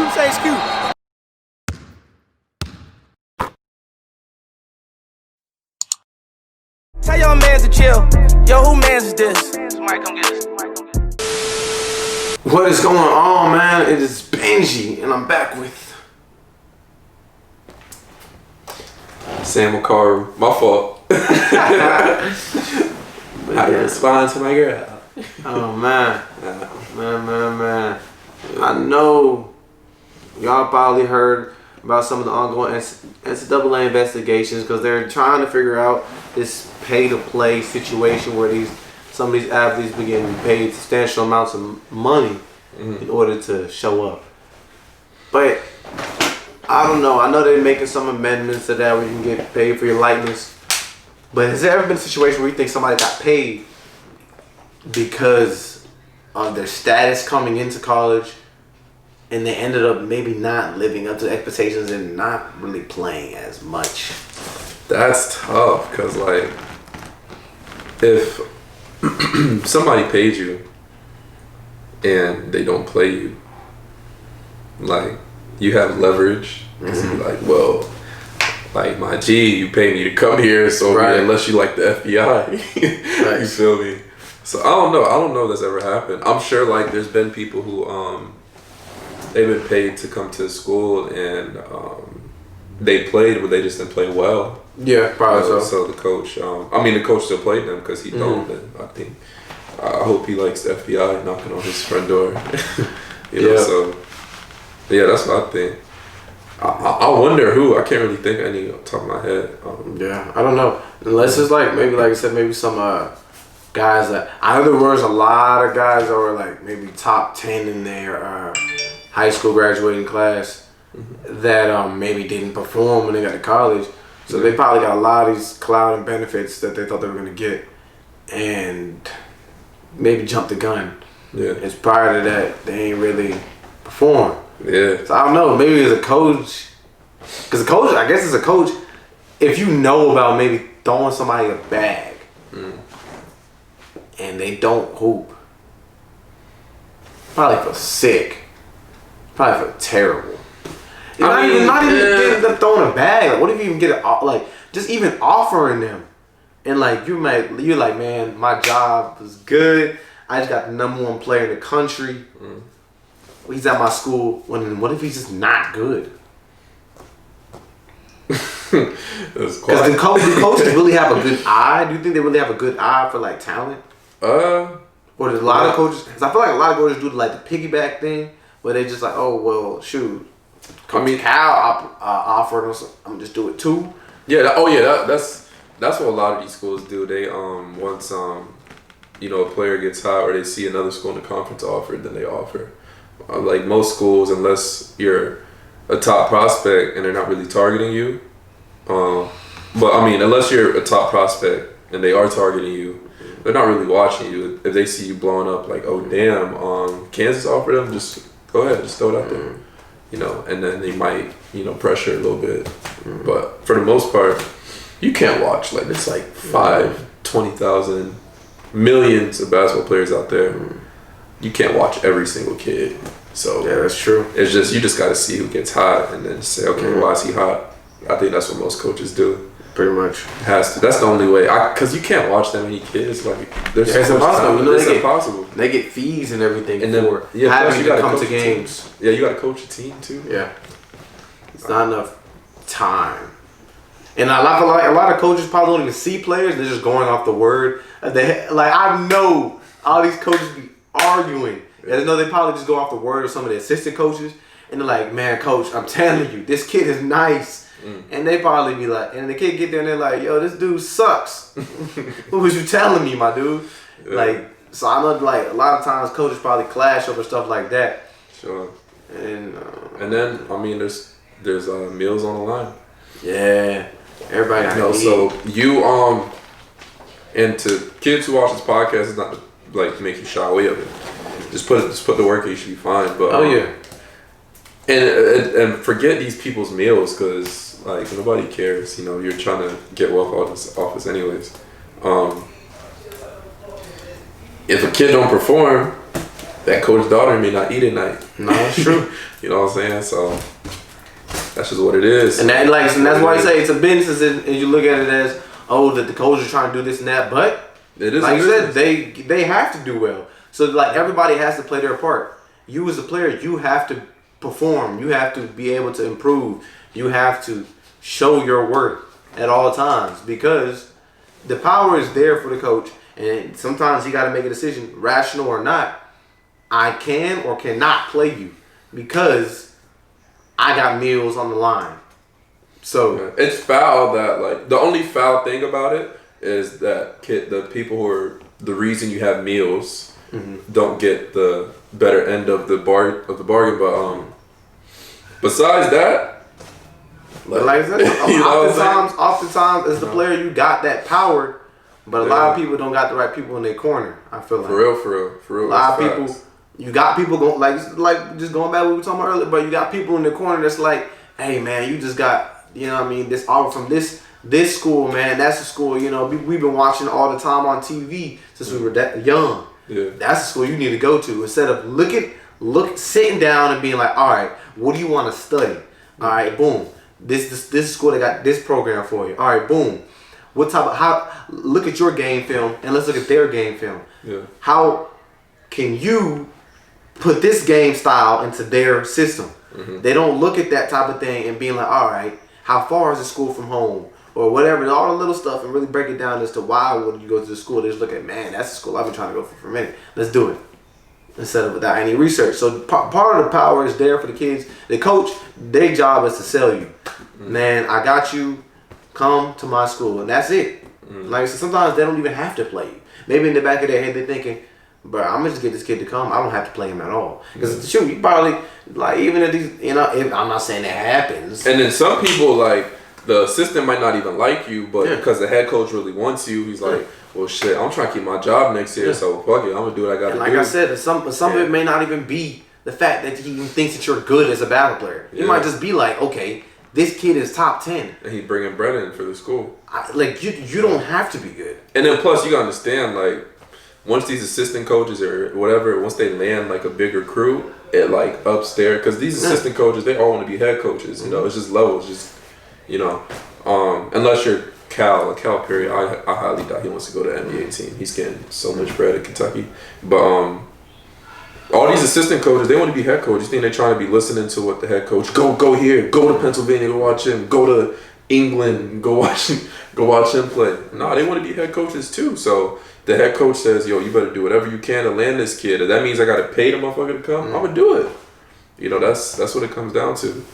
Scoop say scoop. Tell your mans to chill. Yo, who mans is this? Somebody come get us. What is going on, man? It is Benji, and I'm back with Sam McCarr. My fault. How you respond to my girl? Oh man, man. I know y'all probably heard about some of the ongoing NCAA investigations because they're trying to figure out this pay-to-play situation where some of these athletes be getting paid substantial amounts of money in order to show up. But I don't know. I know they're making some amendments to that where you can get paid for your likeness. But has there ever been a situation where you think somebody got paid because of their status coming into college and they ended up maybe not living up to expectations and not really playing as much? That's tough because, like, if somebody paid you and they don't play you, like, you have leverage. Because you're like, well, like, my G, you pay me to come here, so right. Unless you like the FBI. Right. You feel me? So I don't know if that's ever happened. I'm sure, like, there's been people who they've been paid to come to school and they played, but they just didn't play well. Yeah, probably so. So the coach, the coach still played them because he don't. And I think, I hope he likes the FBI knocking on his front door. you know, so yeah, that's what I think. I wonder who. I can't really think of any off the top of my head. Yeah, I don't know. Unless it's like maybe, like I said, maybe some guys that I know there was a lot of guys that were like maybe top 10 in their high school graduating class that maybe didn't perform when they got to college. So they probably got a lot of these clout and benefits that they thought they were going to get and maybe jumped the gun. Yeah. It's prior to that, they ain't really perform. Yeah. So I don't know, maybe as a coach, because a coach, I guess as a coach, if you know about maybe throwing somebody a bag and they don't hoop, probably feel sick, probably feel terrible. Not even getting them throwing a bag. Like, what if you even get it? Like, just even offering them, and like you're like, man, my job was good. I just got the #1 player in the country. He's at my school. What if he's just not good? Because the coaches really have a good eye. Do you think they really have a good eye for like talent? Or there's a lot of coaches. Because I feel like a lot of coaches do like the piggyback thing, where they just like, oh well, shoot. Cal offered us. I'm gonna just do it too. Yeah. That's what a lot of these schools do. They once a player gets hot or they see another school in the conference offer, then they offer. Like most schools, unless you're a top prospect and they're not really targeting you. Unless you're a top prospect and they are targeting you, they're not really watching you. If they see you blowing up, like, oh damn, Kansas offered them, just go ahead, just throw it out there. And then they might, pressure a little bit. But for the most part, you can't watch. Like, it's like 20,000 millions of basketball players out there. You can't watch every single kid. So yeah, that's true. It's just, you just got to see who gets hot and then say, okay, why is he hot? I think that's what most coaches do. Pretty much. Has to. That's the only way. Because you can't watch that many kids. Like, there's it's impossible. It's impossible. They get fees and everything and then, for having you to come to games. Yeah, you got to coach a team too. Yeah. It's not enough time. And a lot of coaches probably don't even see players. They're just going off the word. I know all these coaches be arguing. I know they probably just go off the word of some of the assistant coaches. And they're like, man, coach, I'm telling you, this kid is nice. And they probably be like, and the kid get there and they're like, yo, this dude sucks. What was you telling me, my dude? Yeah. Like, so I know, like, a lot of times coaches probably clash over stuff like that. Sure. And then, there's meals on the line. Yeah. Everybody so you, and to kids who watch this podcast, it's not to, like, make you shy away of it. Just put the work in, you should be fine. But and forget these people's meals because, like, nobody cares. You're trying to get wealth out of this office anyways. If a kid don't perform, that coach's daughter may not eat at night. No, it's true. You know what I'm saying? So that's just what it is. And that's why I say it's a business, and you look at it as, oh, that the coach is trying to do this and that, but It is like a you said, business. they have to do well. So like everybody has to play their part. You as a player, you have to perform. You have to be able to improve. You have to show your worth at all times, because the power is there for the coach, and sometimes he got to make a decision, rational or not. I can or cannot play you because I got meals on the line. So it's foul that, like, the only foul thing about it is that the people who are the reason you have meals don't get the better end of the bargain. But besides that, like I said, oftentimes as the player, you got that power, but a lot of people don't got the right people in their corner. I feel like for real. A lot of people, you got people going like just going back to what we were talking about earlier, but you got people in the corner that's like, hey man, you just got, you know what I mean, this offer from this school, man. That's the school, you know, we've been watching all the time on TV since we were that young. Yeah. That's the school you need to go to, instead of sitting down and being like, all right, what do you want to study? All right, boom. This school that got this program for you. All right, boom. What type of look at your game film and let's look at their game film. Yeah. How can you put this game style into their system? They don't look at that type of thing and being like, all right, how far is the school from home? Or whatever, all the little stuff, and really break it down as to why would you go to the school. They just look at, man, that's the school I've been trying to go for a minute. Let's do it. Instead of without any research. So part of the power is there for the kids. The coach, their job is to sell you. Man, I got you. Come to my school. And that's it. Like I said, sometimes they don't even have to play you. Maybe in the back of their head they're thinking, bro, I'm going to just get this kid to come. I don't have to play him at all. Because shoot, you probably, like, even if these, you know, if, I'm not saying that happens. And then some people, like, the assistant might not even like you, but because the head coach really wants you, he's like, well, shit, I'm trying to keep my job next year, so fuck it, I'm going to do what I got to do. Like I said, some of it may not even be the fact that he even thinks that you're good as a basketball player. He might just be like, okay, this kid is top 10. And he's bringing bread in for the school. You don't have to be good. And then plus, you got to understand, like, once these assistant coaches or whatever, once they land, like, a bigger crew, it, like, ups there. Because these assistant coaches, they all want to be head coaches, you know? It's just levels, just... You know, unless you're Cal Perry, I highly doubt he wants to go to the NBA team. He's getting so much bread at Kentucky. But all these assistant coaches, they want to be head coaches. You think they're trying to be listening to what the head coach, go here, go to Pennsylvania, go watch him, go to England, go watch him play. No, they want to be head coaches too. So the head coach says, yo, you better do whatever you can to land this kid. If that means I got to pay the motherfucker to come, I'm going to do it. You know, that's what it comes down to.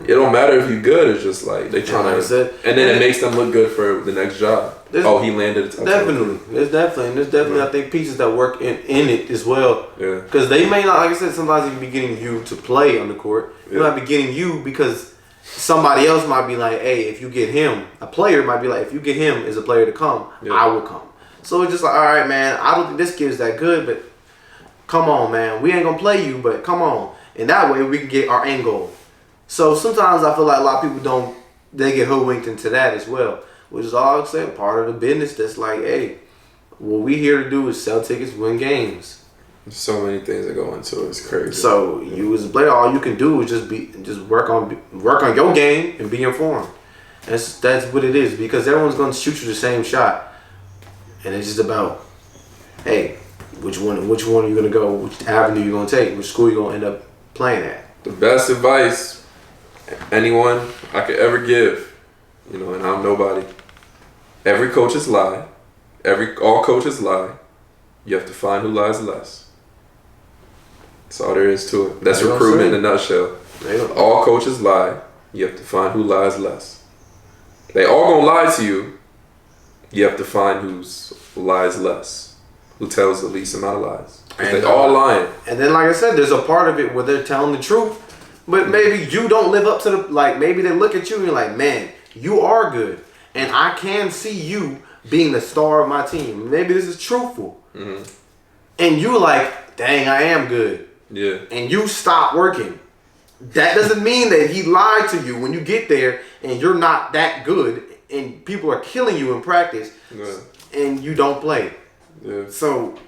It don't matter if you're good. It's just like they trying to, and then it makes them look good for the next job. He landed. Definitely, there's definitely I think pieces that work in it as well. Yeah. Because they may not, like I said, sometimes they can be getting you to play on the court. They might be getting you because somebody else might be like, hey, if you get him, a player might be like, if you get him as a player to come, I will come. So it's just like, all right, man, I don't think this kid is that good, but come on, man, we ain't gonna play you, but come on. And that way we can get our end goal. So sometimes I feel like a lot of people they get hoodwinked into that as well. Which is all I'm saying, part of the business that's like, hey, what we here to do is sell tickets, win games. There's so many things that go into it. It's crazy. So you as a player, all you can do is just work on your game and be informed. That's what it is, because everyone's gonna shoot you the same shot. And it's just about, hey, which one are you gonna go, which avenue you gonna take, which school you gonna end up playing at. The best advice anyone I could ever give, you know, and I'm nobody. Every coach is lie. All coaches lie. You have to find who lies less. That's all there is to it. That's recruitment in a nutshell. All coaches lie. You have to find who lies less. They all gonna lie to you. You have to find who lies less. Who tells the least amount of lies. They all lying. And then, like I said, there's a part of it where they're telling the truth, but maybe you don't live up to maybe they look at you and you're like, man, you are good. And I can see you being the star of my team. Maybe this is truthful. Mm-hmm. And you're like, dang, I am good. Yeah. And you stop working. That doesn't mean that he lied to you when you get there and you're not that good and people are killing you in practice and you don't play. Yeah. So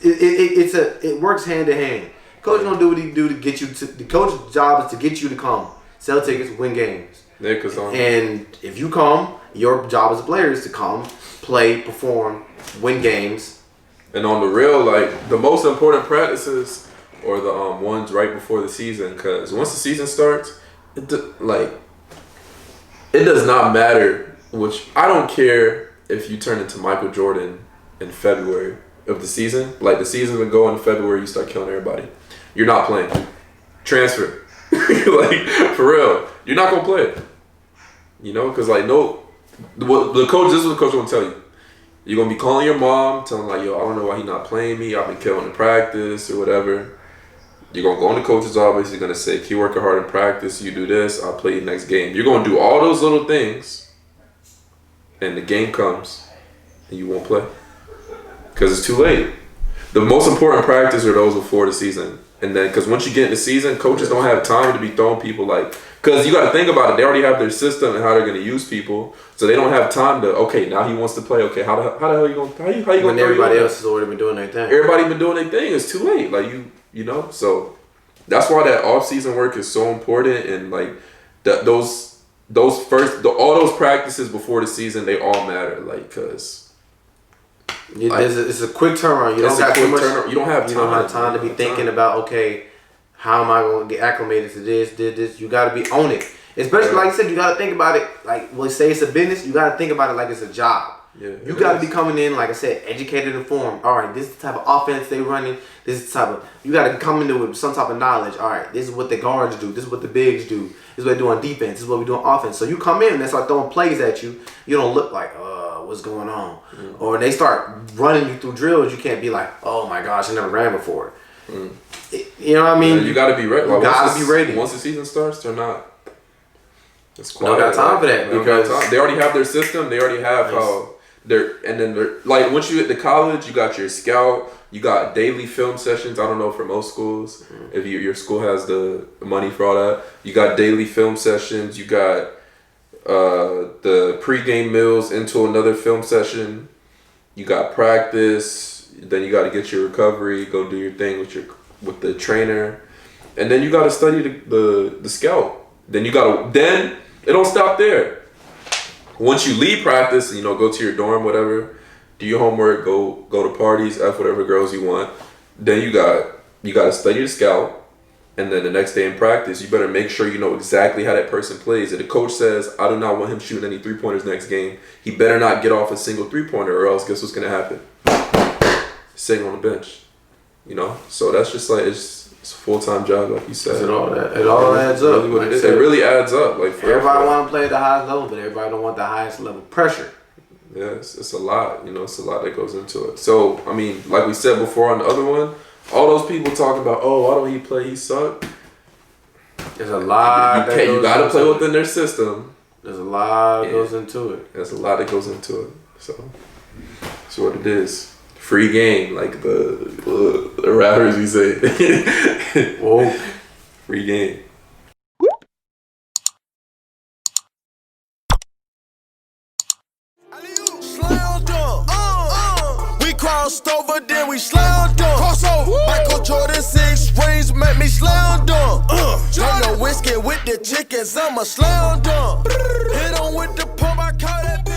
it works hand in hand. Coach gonna do what he do to get you to. The coach's job is to get you to come, sell tickets, win games. Yeah, and if you come, your job as a player is to come, play, perform, win games. And on the real, like the most important practices are the ones right before the season, because once the season starts, it does not matter. Which I don't care if you turn into Michael Jordan in February of the season. Like the season would go in February, you start killing everybody. You're not playing. Transfer. Like for real, you're not gonna play. You know, because like the coach. This is what the coach gonna tell you. You're gonna be calling your mom, telling like, yo, I don't know why he's not playing me. I've been killing in practice or whatever. You're gonna go in the coach's office. You're gonna say, keep working hard in practice. You do this, I'll play you next game. You're gonna do all those little things, and the game comes, and you won't play because it's too late. The most important practice are those before the season. And then, because once you get in the season, coaches don't have time to be throwing people like, because you got to think about it. They already have their system and how they're going to use people, so they don't have time to. Okay, now he wants to play. Okay, how the hell you going? How you going? When everybody else has already been doing their thing. Everybody been doing their thing. It's too late. Like you know. So that's why that off season work is so important, and like all those practices before the season, they all matter. Like because. It's a quick turnaround. You don't have too much. You don't have time to be thinking about, okay, how am I going to get acclimated to this? You got to be on it. Especially like I said, you got to think about it. Like when say it's a business, you got to think about it like it's a job. Yeah, you got to be coming in, like I said, educated, informed. All right, this is the type of offense they running. This is the type of you got to come into it with some type of knowledge. All right, this is what the guards do. This is what the bigs do. This is what they do on defense. This is what we do on offense. So you come in and they start throwing plays at you. You don't look like what's going on, or they start running you through drills. You can't be like, oh my gosh, I never ran before. You know what I mean? Yeah, you got to be ready. You got to be ready. Once the season starts, they're not. It's quiet. Don't got time for that because they already have their system. They already have how they're, and then they're like once you get to college, you got your scout. You got daily film sessions. I don't know for most schools if your school has the money for all that. You got daily film sessions. You got the pregame meals into another film session. You got practice. Then you got to get your recovery. Go do your thing with the trainer, and then you got to study the scout. Then you got to it don't stop there. Once you leave practice, go to your dorm, whatever. Do your homework, go to parties, F whatever girls you want. Then you got to study the scout, and then the next day in practice, you better make sure you know exactly how that person plays. If the coach says, I do not want him shooting any 3-pointers next game, he better not get off a single 3-pointer, or else guess what's gonna happen? Sitting on the bench. So that's just like it's a full-time job, like you said. It all adds up. Really it really adds up. Like everybody want to play at the highest level, but everybody don't want the highest level pressure. Yeah, it's a lot, it's a lot that goes into it. So, I mean, like we said before on the other one, all those people talking about, oh, why don't he play? He suck. There's a lot. You got to play within their system. There's a lot that goes into it. There's a lot that goes into it. So, that's what it is. Free game, like the rappers you say. Whoa. Free game. Crossed over, then we slammed dunk. Crossover. Michael Jordan 6 rings make me slam dunk. Turn the whiskey with the chickens, I'm a slam dunk. Hit on with the